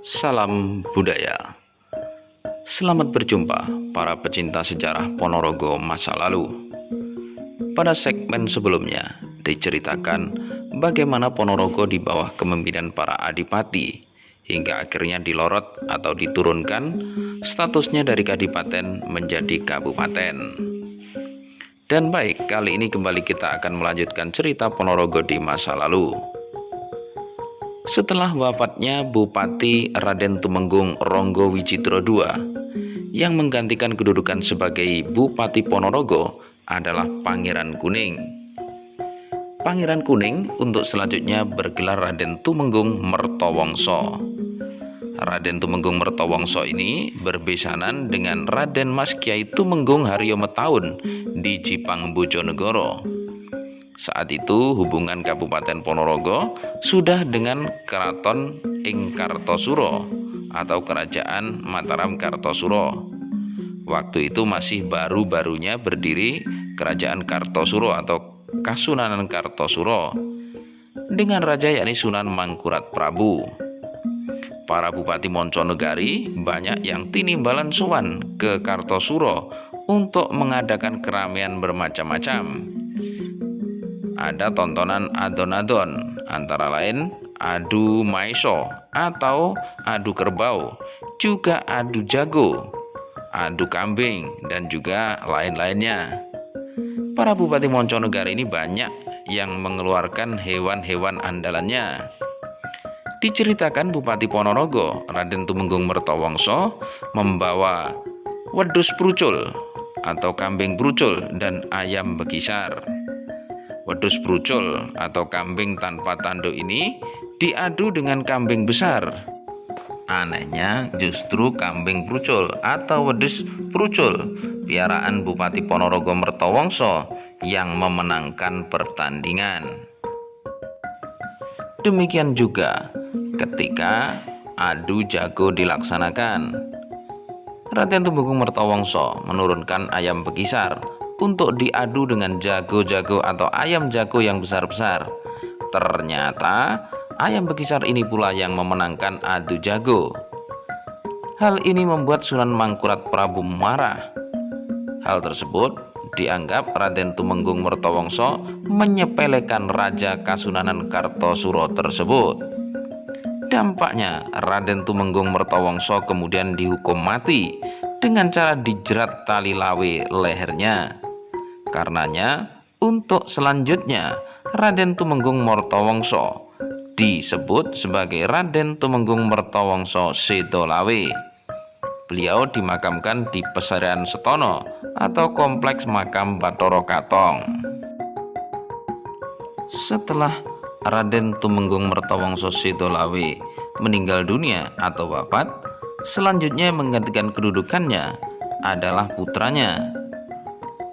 Salam budaya. Selamat berjumpa para pecinta sejarah Ponorogo masa lalu. Pada segmen sebelumnya diceritakan bagaimana Ponorogo di bawah kepemimpinan para adipati hingga akhirnya dilorot atau diturunkan statusnya dari kadipaten menjadi kabupaten. Dan baik, kali ini kembali kita akan melanjutkan cerita Ponorogo di masa lalu. Setelah wafatnya Bupati Raden Tumenggung Ronggo Wijitro II, yang menggantikan kedudukan sebagai Bupati Ponorogo adalah Pangeran Kuning. Pangeran Kuning untuk selanjutnya bergelar Raden Tumenggung Mertowongso. Raden Tumenggung Mertowongso ini berbesanan dengan Raden Mas Kiai Tumenggung Haryo Metaun di Jipang Bojonegoro. Saat itu hubungan Kabupaten Ponorogo sudah dengan Keraton ing Kartosuro atau Kerajaan Mataram Kartosuro. Waktu itu masih baru-barunya berdiri Kerajaan Kartosuro atau Kasunanan Kartosuro dengan raja yakni Sunan Mangkurat Prabu. Para bupati Monconegari banyak yang tinimbalan sowan ke Kartosuro untuk mengadakan keramaian bermacam-macam. Ada tontonan adon-adon, antara lain adu maiso atau adu kerbau, juga adu jago, adu kambing, dan juga lain-lainnya. Para bupati Monconegari ini banyak yang mengeluarkan hewan-hewan andalannya. Diceritakan Bupati Ponorogo Raden Tumenggung Mertowongso membawa wedhus prucul atau kambing prucul dan ayam bekisar. Wedhus prucul atau kambing tanpa tanduk ini diadu dengan kambing besar. Anehnya justru kambing prucul atau wedhus prucul piaraan Bupati Ponorogo Mertowongso yang memenangkan pertandingan. Demikian juga ketika adu jago dilaksanakan, Raden Tumenggung Mertowongso menurunkan ayam bekisar untuk diadu dengan jago-jago atau ayam jago yang besar-besar. Ternyata ayam bekisar ini pula yang memenangkan adu jago. Hal ini membuat Sunan Mangkurat Prabu marah. Hal tersebut dianggap Raden Tumenggung Mertowongso menyepelekan Raja Kasunanan Kartosuro tersebut. Dampaknya Raden Tumenggung Mertowongso kemudian dihukum mati dengan cara dijerat tali lawe lehernya. Karenanya untuk selanjutnya Raden Tumenggung Mertowongso disebut sebagai Raden Tumenggung Mertowongso Sedolawe. Beliau dimakamkan di Pesarian Setono atau Kompleks Makam Bathara Katong. Setelah Raden Tumenggung Mertowongso Sedolawe meninggal dunia atau wafat, selanjutnya menggantikan kedudukannya adalah putranya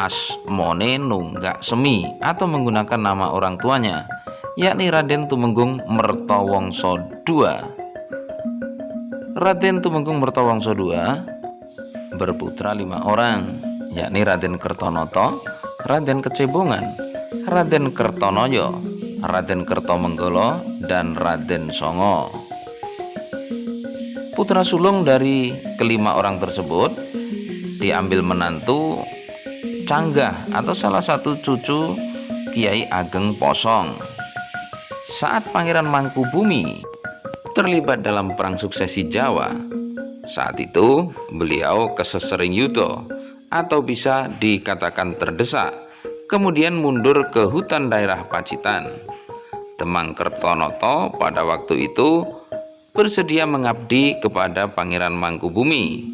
Asmone Nunggak Semi atau menggunakan nama orang tuanya, yakni Raden Tumenggung Mertowongso II. Raden Tumenggung Mertowongso II berputra 5 orang, yakni Raden Kertonoto, Raden Kecebongan, Raden Kertonoyo, Raden Kertomenggolo, dan Raden Songo. Putra sulung dari kelima orang tersebut diambil menantu Canggah atau salah satu cucu Kiai Ageng Posong. Saat Pangeran Mangkubumi terlibat dalam perang suksesi Jawa, saat itu beliau kesesering yudo atau bisa dikatakan terdesak, kemudian mundur ke hutan daerah Pacitan. Demang Kertonoto pada waktu itu bersedia mengabdi kepada Pangeran Mangkubumi.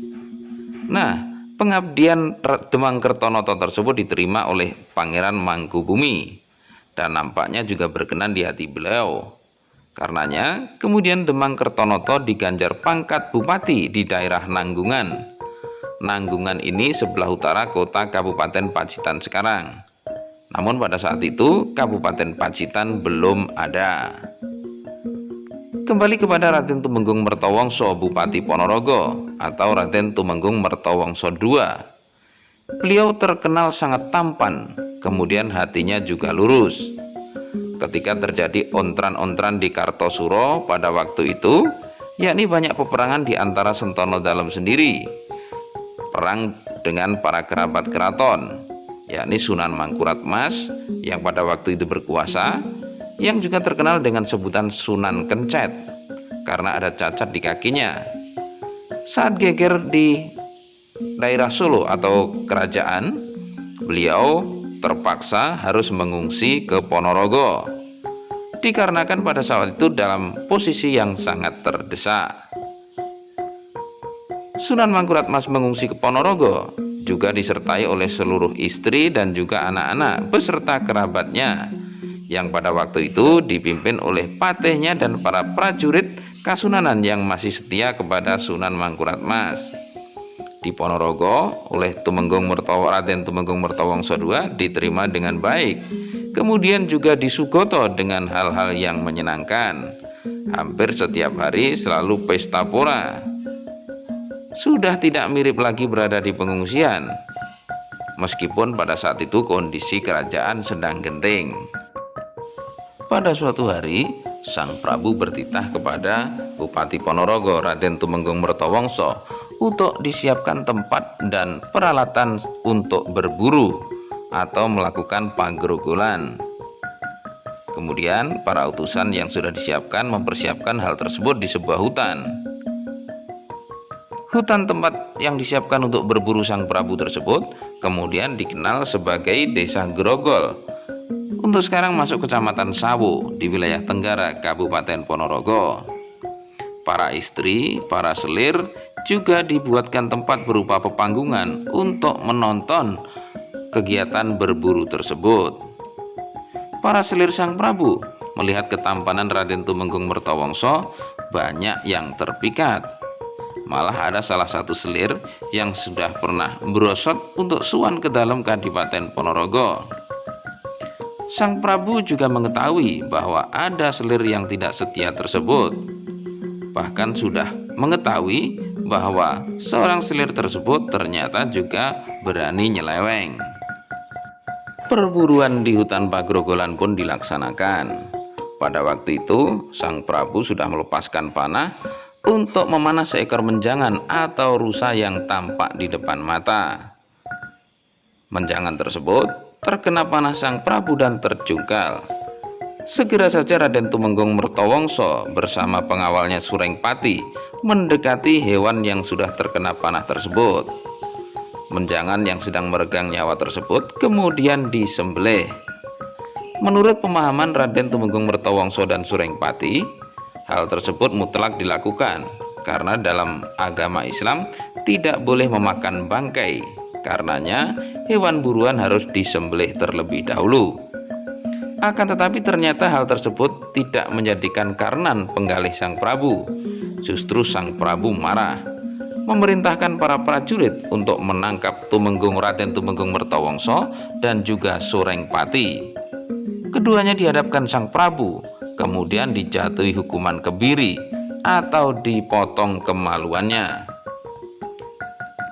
Nah, pengabdian Demang Kertonoto tersebut diterima oleh Pangeran Mangkubumi dan nampaknya juga berkenan di hati beliau. Karenanya kemudian Demang Kertonoto diganjar pangkat bupati di daerah Nanggungan. Nanggungan ini sebelah utara kota Kabupaten Pacitan sekarang. Namun pada saat itu Kabupaten Pacitan belum ada. Kembali kepada Raden Tumenggung Mertowongso Bupati Ponorogo atau Raden Tumenggung Mertowongso II. Beliau terkenal sangat tampan, kemudian hatinya juga lurus. Ketika terjadi ontran-ontran di Kartosuro pada waktu itu, yakni banyak peperangan di antara Sentana Dalem sendiri, perang dengan para kerabat keraton, yakni Sunan Mangkuratmas yang pada waktu itu berkuasa, yang juga terkenal dengan sebutan Sunan Kencet karena ada cacat di kakinya. Saat geger di daerah Solo atau kerajaan, beliau terpaksa harus mengungsi ke Ponorogo dikarenakan pada saat itu dalam posisi yang sangat terdesak. Sunan Mangkuratmas mengungsi ke Ponorogo juga disertai oleh seluruh istri dan juga anak-anak beserta kerabatnya yang pada waktu itu dipimpin oleh patihnya dan para prajurit Kasunanan yang masih setia kepada Sunan Mangkuratmas. Di Ponorogo oleh Raden Tumenggung Mertawangsa II diterima dengan baik. Kemudian juga di Sugoto dengan hal-hal yang menyenangkan. Hampir setiap hari selalu pesta pora. Sudah tidak mirip lagi berada di pengungsian, meskipun pada saat itu kondisi kerajaan sedang genting. Pada suatu hari, Sang Prabu bertitah kepada Bupati Ponorogo Raden Tumenggung Mertawangsa untuk disiapkan tempat dan peralatan untuk berburu atau melakukan panggrogolan. Kemudian para utusan yang sudah disiapkan mempersiapkan hal tersebut di sebuah hutan. Hutan tempat yang disiapkan untuk berburu Sang Prabu tersebut kemudian dikenal sebagai Desa Grogol. Untuk sekarang masuk Kecamatan Sawo di wilayah Tenggara, Kabupaten Ponorogo. Para istri, para selir juga dibuatkan tempat berupa pepanggungan untuk menonton kegiatan berburu tersebut. Para selir Sang Prabu melihat ketampanan Raden Tumenggung Mertawangsa banyak yang terpikat. Malah ada salah satu selir yang sudah pernah berosot untuk suan ke dalam Kadipaten Ponorogo. Sang Prabu juga mengetahui bahwa ada selir yang tidak setia tersebut. Bahkan sudah mengetahui bahwa seorang selir tersebut ternyata juga berani nyeleweng. Perburuan di hutan Pagrogolan pun dilaksanakan. Pada waktu itu, Sang Prabu sudah melepaskan panah untuk memanah seekor menjangan atau rusa yang tampak di depan mata. Menjangan tersebut terkena panah Sang Prabu dan terjungkal. Segera saja Raden Tumenggung Mertawangsa bersama pengawalnya Surengpati mendekati hewan yang sudah terkena panah tersebut. Menjangan yang sedang meregang nyawa tersebut kemudian disembelih. Menurut pemahaman Raden Tumenggung Mertawangsa dan Surengpati, hal tersebut mutlak dilakukan karena dalam agama Islam tidak boleh memakan bangkai. Karenanya hewan buruan harus disembelih terlebih dahulu. Akan tetapi ternyata hal tersebut tidak menjadikan Karnan penggalih Sang Prabu. Justru Sang Prabu marah, memerintahkan para prajurit untuk menangkap Raden Tumenggung Mertawangsa dan juga Surengpati. Keduanya dihadapkan Sang Prabu, kemudian dijatuhi hukuman kebiri atau dipotong kemaluannya.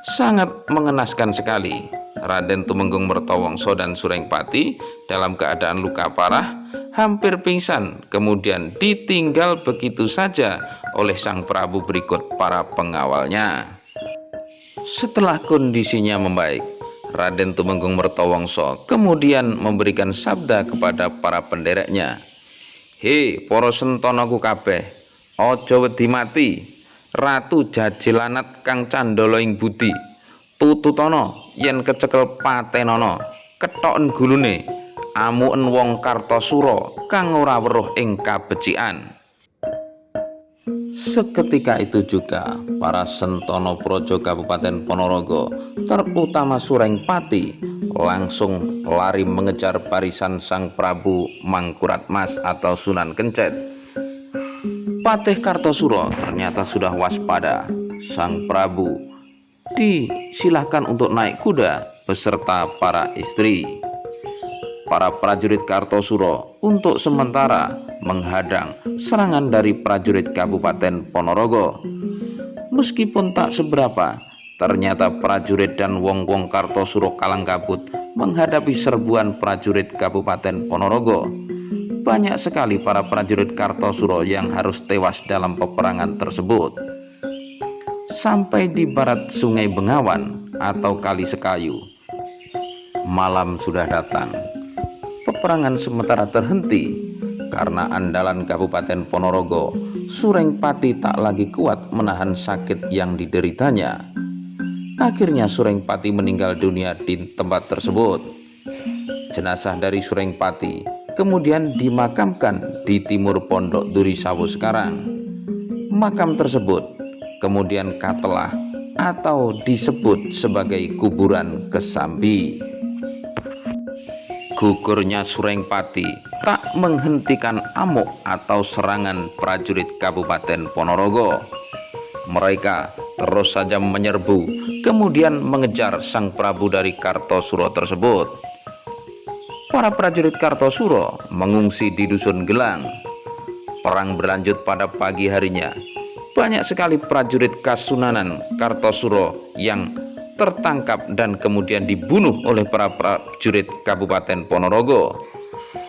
Sangat mengenaskan sekali. Raden Tumenggung Mertawangsa dan Surengpati dalam keadaan luka parah, hampir pingsan, kemudian ditinggal begitu saja oleh Sang Prabu berikut para pengawalnya. Setelah kondisinya membaik, Raden Tumenggung Mertawangsa kemudian memberikan sabda kepada para pendereknya. "He, para sentanaku kabeh, aja wedi mati. Ratu Jajilanat kang candala ing budi, tututana yen kecekel patenana, kethoken gulune, amuken wong Kartasura kang ora weruh ing kabecikan." Seketika itu juga para sentana praja Kabupaten Ponorogo, terutama Surengpati, langsung lari mengejar barisan Sang Prabu Mangkuratmas atau Sunan Kencet. Patih Kartasura ternyata sudah waspada. Sang Prabu disilahkan untuk naik kuda beserta para istri. Para prajurit Kartasura untuk sementara menghadang serangan dari prajurit Kabupaten Ponorogo. Meskipun tak seberapa, ternyata prajurit dan wong-wong Kartasura kalang kabut menghadapi serbuan prajurit Kabupaten Ponorogo. banyak sekali para prajurit Kartosuro yang harus tewas dalam peperangan tersebut. Sampai di barat Sungai Bengawan atau Kali Sekayu, malam sudah datang. Peperangan sementara terhenti karena andalan Kabupaten Ponorogo, Surengpati, tak lagi kuat menahan sakit yang dideritanya. Akhirnya Surengpati meninggal dunia di tempat tersebut. Jenazah dari Surengpati kemudian dimakamkan di timur Pondok Duri Sawu sekarang. Makam tersebut kemudian katelah atau disebut sebagai kuburan Kesambi. Gugurnya Surengpati tak menghentikan amuk atau serangan prajurit Kabupaten Ponorogo. Mereka terus saja menyerbu, kemudian mengejar sang Prabu dari Kartosuro tersebut. Para prajurit Kartosuro mengungsi di Dusun Gelang. Perang berlanjut pada pagi harinya. Banyak sekali prajurit Kasunanan Kartosuro yang tertangkap dan kemudian dibunuh oleh para prajurit Kabupaten Ponorogo.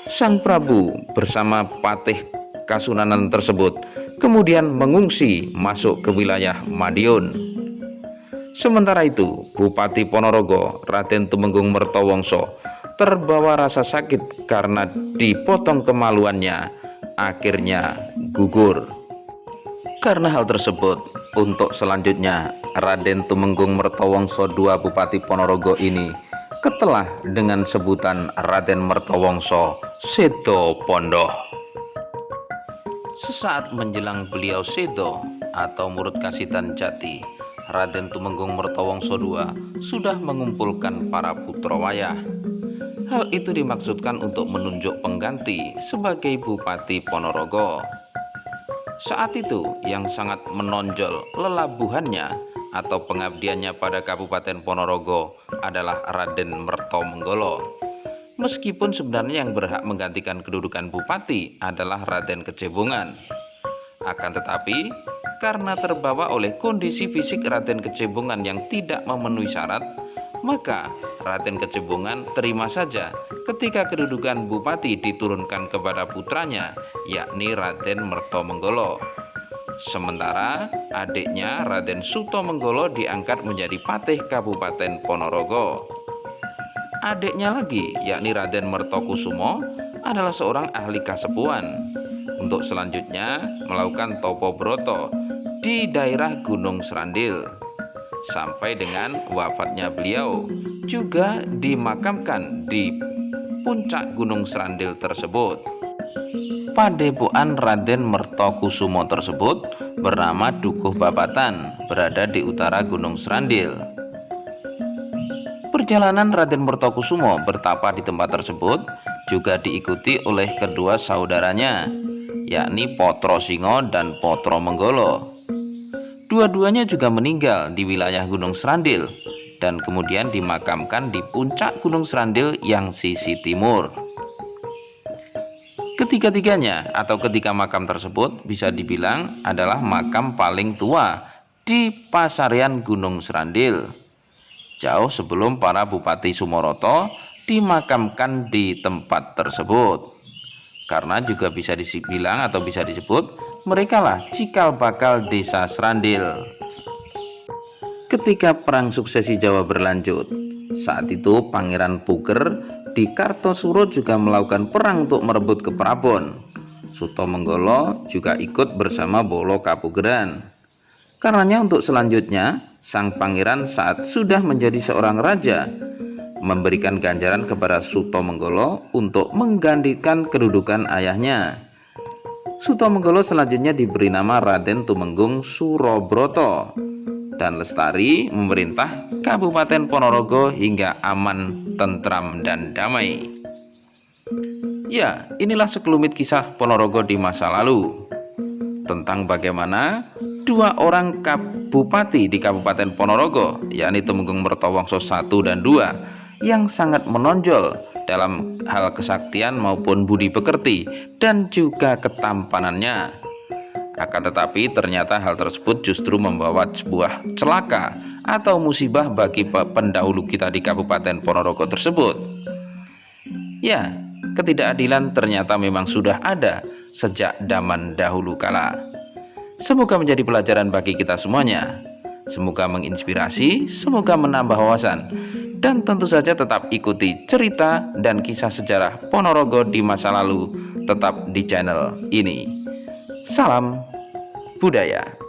Sang Prabu bersama patih Kasunanan tersebut kemudian mengungsi masuk ke wilayah Madiun. Sementara itu, Bupati Ponorogo Raden Tumenggung Mertowongso terbawa rasa sakit karena dipotong kemaluannya, akhirnya gugur. Karena hal tersebut, untuk selanjutnya Raden Tumenggung Mertowongso II Bupati Ponorogo ini ketelah dengan sebutan Raden Mertowongso Sedo Pondoh. Sesaat menjelang beliau sedo atau Murut Kasitan Jati, Raden Tumenggung Mertowongso II sudah mengumpulkan para putra wayah. Hal itu dimaksudkan untuk menunjuk pengganti sebagai Bupati Ponorogo. Saat itu yang sangat menonjol lelabuhannya atau pengabdiannya pada Kabupaten Ponorogo adalah Raden Mertomenggolo. Meskipun sebenarnya yang berhak menggantikan kedudukan bupati adalah Raden Kecebongan. Akan tetapi karena terbawa oleh kondisi fisik Raden Kecebongan yang tidak memenuhi syarat, maka Raden Kecebongan terima saja ketika kedudukan bupati diturunkan kepada putranya, yakni Raden Mertomenggolo. Sementara adiknya Raden Sutomenggolo diangkat menjadi patih Kabupaten Ponorogo. Adiknya lagi, yakni Raden Mertokusumo, adalah seorang ahli kasepuan. Untuk selanjutnya melakukan topo broto di daerah Gunung Srandil. Sampai dengan wafatnya beliau juga dimakamkan di puncak Gunung Srandil tersebut. Padepokan Raden Mertokusumo tersebut bernama Dukuh Babatan, berada di utara Gunung Srandil. Perjalanan Raden Mertokusumo bertapa di tempat tersebut juga diikuti oleh kedua saudaranya, yakni Potro Singo dan Potro Menggolo. Dua-duanya juga meninggal di wilayah Gunung Srandil dan kemudian dimakamkan di puncak Gunung Srandil yang sisi timur. Ketiga-tiganya atau ketiga makam tersebut bisa dibilang adalah makam paling tua di Pasarian Gunung Srandil, jauh sebelum para Bupati Sumoroto dimakamkan di tempat tersebut. Karena juga bisa dibilang atau bisa disebut mereka lah cikal bakal desa Srandil. Ketika perang suksesi Jawa berlanjut, saat itu Pangeran Puger di Kartosuro juga melakukan perang untuk merebut ke Prabon. Sutomenggolo juga ikut bersama Bolo Kapugeran. Karenanya untuk selanjutnya sang pangeran saat sudah menjadi seorang raja memberikan ganjaran kepada Sutomenggolo untuk menggantikan kedudukan ayahnya. Sutomenggolo selanjutnya diberi nama Raden Tumenggung Surobroto dan lestari memerintah Kabupaten Ponorogo hingga aman, tentram, dan damai. Ya, inilah sekelumit kisah Ponorogo di masa lalu tentang bagaimana dua orang bupati di Kabupaten Ponorogo, yakni Tumenggung Mertowongso I dan II, yang sangat menonjol dalam hal kesaktian maupun budi pekerti dan juga ketampanannya. Akan tetapi ternyata hal tersebut justru membawa sebuah celaka atau musibah bagi pendahulu kita di Kabupaten Ponorogo tersebut. Ya, ketidakadilan ternyata memang sudah ada sejak zaman dahulu kala. Semoga menjadi pelajaran bagi kita semuanya. Semoga menginspirasi, semoga menambah wawasan. Dan tentu saja tetap ikuti cerita dan kisah sejarah Ponorogo di masa lalu tetap di channel ini. Salam budaya.